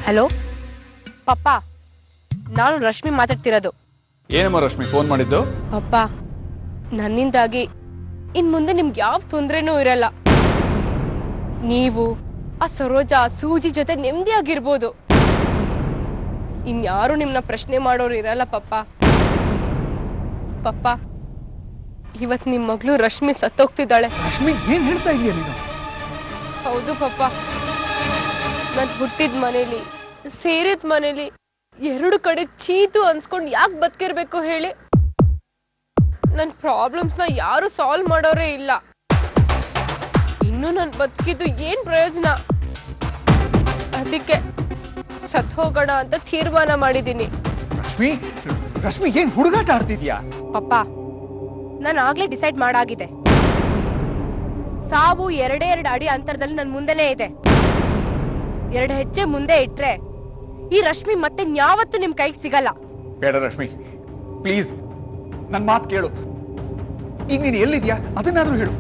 Hello ಪಪ್ಪ, ನಾನು ರಶ್ಮಿ ಮಾತಾಡ್ತಿರೋದು. ಏನಮ್ಮ ರಶ್ಮಿ ಫೋನ್ ಮಾಡಿದ್ದು? ಪಪ್ಪ, ನನ್ನಿಂದಾಗಿ ಇನ್ ಮುಂದೆ ನಿಮ್ಗೆ ಯಾವ ತೊಂದ್ರೆನೂ ಇರಲ್ಲ. ನೀವು ಆ ಸರೋಜ ಸೂಜಿ ಜೊತೆ ನೆಮ್ಮದಿಯಾಗಿರ್ಬೋದು. ಇನ್ಯಾರು ನಿಮ್ನ ಪ್ರಶ್ನೆ ಮಾಡೋರು ಇರಲ್ಲ ಪಪ್ಪ. ಪಪ್ಪ, ಇವತ್ ನಿಮ್ ಮಗಳು ರಶ್ಮಿ ಸತ್ತೋಗ್ತಿದ್ದಾಳೆ. ರಶ್ಮಿ ಏನ್ ಹೇಳ್ತಾ ಇದೀಯ ನೀನು? ಹೌದು ಪಪ್ಪ, ನನ್ ಹುಟ್ಟಿದ ಮನೇಲಿ ಸೇರಿದ ಮನೇಲಿ ಎರಡು ಕಡೆ ಚೀತು ಅನ್ಸ್ಕೊಂಡು ಯಾಕೆ ಬದುಕಿರ್ಬೇಕು ಹೇಳಿ? ನನ್ ಪ್ರಾಬ್ಲಮ್ಸ್ ನ ಯಾರು ಸಾಲ್ವ್ ಮಾಡೋರೇ ಇಲ್ಲ. ಇನ್ನು ನನ್ ಬದುಕಿದ್ದು ಏನ್ ಪ್ರಯೋಜನ? ಅದಕ್ಕೆ ಸತ್ ಹೋಗೋಣ ಅಂತ ತೀರ್ಮಾನ ಮಾಡಿದೀನಿ. ರಶ್ಮಿ, ರಶ್ಮಿ ಏನ್ ಹುಡುಗಾಟ ಆಡ್ತಿದ್ಯಾ? ಪಪ್ಪ, ನಾನು ಆಗ್ಲೇ ಡಿಸೈಡ್ ಮಾಡಾಗಿದೆ. ಸಾವು 2 ಅಡಿ ಅಂತರದಲ್ಲಿ ನನ್ ಮುಂದೆನೇ ಇದೆ. 2 ಹೆಜ್ಜೆ ಮುಂದೆ ಇಟ್ರೆ ಈ ರಶ್ಮಿ ಮತ್ತೆ ಯಾವತ್ತೂ ನಿಮ್ ಕೈಗೆ ಸಿಗಲ್ಲ. ಬೇಡ ರಶ್ಮಿ, ಪ್ಲೀಸ್ ನನ್ ಮಾತು ಕೇಳು. ಈಗ ನೀನು ಎಲ್ಲಿದ್ಯಾ ಅದನ್ನಾದ್ರೂ ಹೇಳು.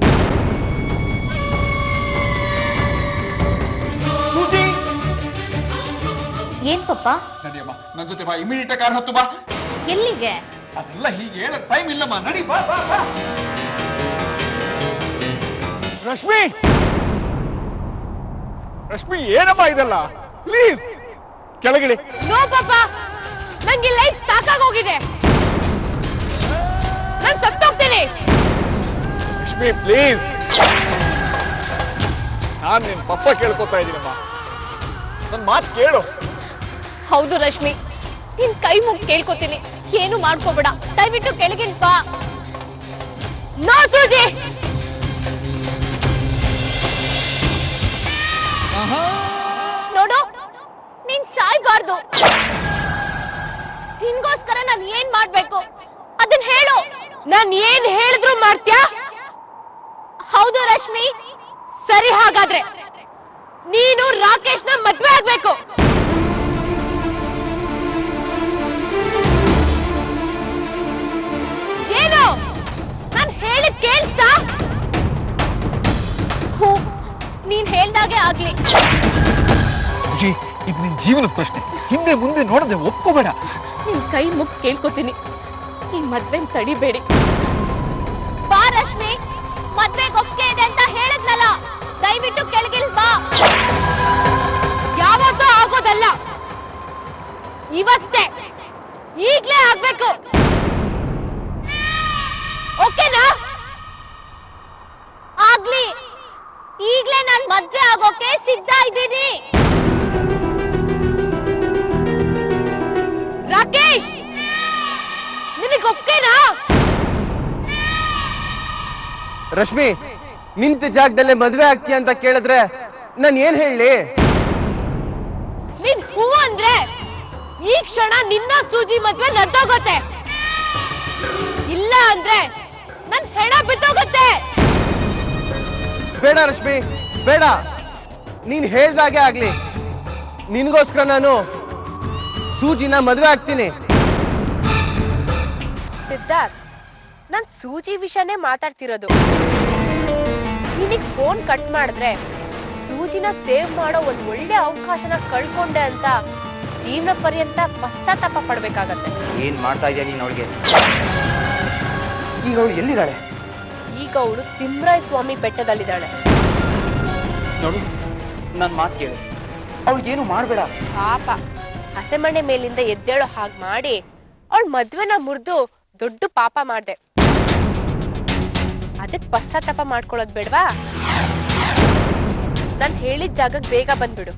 ಏನ್ ಪಪ್ಪ? ನಡಿಯಮ್ಮ, ನನ್ನ ಜೊತೆ ಬಾ. ಇಮಿಡಿಯೇಟ್ ಕಾರ್ ಹತ್ತು ಬಾ. ಎಲ್ಲಿಗೆ? ಅದೆಲ್ಲ ಹೀಗೆ ಹೇಳ ಟೈಮ್ ಇಲ್ಲಮ್ಮ. ನಡಿ ಬಾ ಬಾ ಬಾ. ರಶ್ಮಿ, ರಶ್ಮಿ ಏನಮ್ಮ ಇದೆಲ್ಲ? ಪ್ಲೀಸ್ ಕೆಳಗಿಳಿ. ನೋ ಪಾಪ, ನಂಗೆ ಲೈಫ್ ಸಾಕಾಗೋಗಿದೆ. ನಾನು ಸತ್ತೋಗ್ತೇನೆ. ರಶ್ಮಿ ಪ್ಲೀಸ್, ನಾನ್ ನಿನ್ ಪಪ್ಪ ಕೇಳ್ಕೊತಾ ಇದ್ದೀನಮ್ಮ, ನನ್ ಮಾತು ಕೇಳು. ಹೌದು ರಶ್ಮಿ, ನಿನ್ ಕೈ ಮುಗಿ ಕೇಳ್ಕೊತೀನಿ, ಏನು ಮಾಡ್ಕೋಬೇಡ, ದಯವಿಟ್ಟು ಕೆಳಗಿಲ್ ಬಾ. ನೋ ಸೂಜಿ. ನೋಡು, ನೀನ್ ಸಾಯ್ಬಾರ್ದು. ನಿನ್ಗೋಸ್ಕರ ನಾನು ಏನ್ ಮಾಡ್ಬೇಕು ಅದನ್ನ ಹೇಳು. ನಾನ್ ಏನ್ ಹೇಳಿದ್ರು ಮಾಡ್ತ್ಯಾ? ಹೌದು ರಶ್ಮಿ. ಸರಿ, ಹಾಗಾದ್ರೆ ನೀನು ರಾಕೇಶ್ನ ಮದ್ವೆ ಆಗ್ಬೇಕು. ಏನು ನಾನ್ ಹೇಳಿದ್ ಕೇಳ್ತಾ? ಹೂ, ನೀನ್ ಹೇಳ್ದಾಗೆ ಆಗ್ಲಿ. ಇದು ನಿನ್ ಜೀವನದ ಪ್ರಶ್ನೆ, ಹಿಂದೆ ಮುಂದೆ ನೋಡದೆ ಒಪ್ಕೋಬೇಡ. ನಿನ್ ಕೈ ಮುಗ್ ಕೇಳ್ಕೊತೀನಿ, ಈ ಮದ್ವೆನ್ ತಡಿಬೇಡಿ. ಬಾ ರಶ್ಮಿ, ಮದ್ವೆಗೆ ಒಪ್ಪಿಗೆ ಇದೆ ಅಂತ ಹೇಳಿದ್ನಲ್ಲ, ದಯವಿಟ್ಟು ಕೆಳಗಿಲ್ ಬಾ. ಯಾವತ್ತೂ ಆಗೋದಲ್ಲ, ಇವತ್ತೇ, ಈಗ್ಲೇ ಆಗ್ಬೇಕು. ಓಕೆನಾ? ಆಗ್ಲಿ, ಈಗ್ಲೇ ನಾನ್ ಮದ್ವೆ ಆಗೋಕೆ ಸಿದ್ಧ ಇದ್ದೀನಿ. ರಾಕೇಶ್, ನಿನಗೆ ಒಪ್ಕೆನಾ? ರಶ್ಮಿ, ನಿಂತ ಜಾಗದಲ್ಲೇ ಮದ್ವೆ ಆಗ್ತೀಯ ಅಂತ ಕೇಳಿದ್ರೆ ನಾನು ಏನ್ ಹೇಳಿ? ನೀನ್ ಹೂ ಅಂದ್ರೆ ಈ ಕ್ಷಣ ನಿನ್ನ ಸೂಜಿ ಮದ್ವೆ ನಡ್ದೋಗತ್ತೆ. ಇಲ್ಲ ಅಂದ್ರೆ ನನ್ ಹೆಣ ಬಿದ್ದೋಗತ್ತೆ. ಬೇಡ ರಶ್ಮಿ, ಬೇಡ. ನೀನ್ ಹೇಳ್ದಾಗೆ ಆಗ್ಲಿ. ನಿನ್ಗೋಸ್ಕರ ನಾನು ಸೂಜಿನ ಮದ್ವೆ ಆಗ್ತೀನಿ. ಸಿದ್ಧಾರ್ಥ್, ನಾನ್ ಸೂಜಿ ವಿಷಯನೇ ಮಾತಾಡ್ತಿರೋದು. ನಿನಗ್ ಫೋನ್ ಕಟ್ ಮಾಡಿದ್ರೆ ಸೂಜಿನ ಸೇವ್ ಮಾಡೋ ಒಂದ್ ಒಳ್ಳೆ ಅವಕಾಶನ ಕಳ್ಕೊಂಡೆ ಅಂತ ಜೀವನ ಪರ್ಯಂತ ಪಶ್ಚಾತ್ತಾಪ ಪಡ್ಬೇಕಾಗತ್ತೆ. ಏನ್ ಮಾಡ್ತಾ ಇದೀಯ ನೀನ್ ಅವಳಿಗೆ? ಈಗ ಅವಳು ಎಲ್ಲಿದ್ದಾಳೆ? ಈಗ ಅವಳು ತಿಮ್ರಾಯ ಸ್ವಾಮಿ ಬೆಟ್ಟದಲ್ಲಿದ್ದಾಳೆ. ನೋಡು, ನನ್ ಮಾತು ಕೇಳು, ಅವಳಿಗೇನು ಮಾಡ್ಬೇಡ. ಪಾಪ, ಹಸೆಮಣೆ ಮೇಲಿಂದ ಎದ್ದೇಳೋ ಹಾಗೆ ಮಾಡಿ ಅವಳ ಮದ್ವೆನ ಮುರಿದು ದೊಡ್ಡ ಪಾಪ ಮಾಡ್ದೆ. ಅದಕ್ ಪಶ್ಚಾತ್ತಾಪ ಮಾಡ್ಕೊಳ್ಳೋದ್ ಬೇಡ್ವಾ? ನಾನ್ ಹೇಳಿದ ಜಾಗಕ್ಕೆ ಬೇಗ ಬಂದ್ಬಿಡು.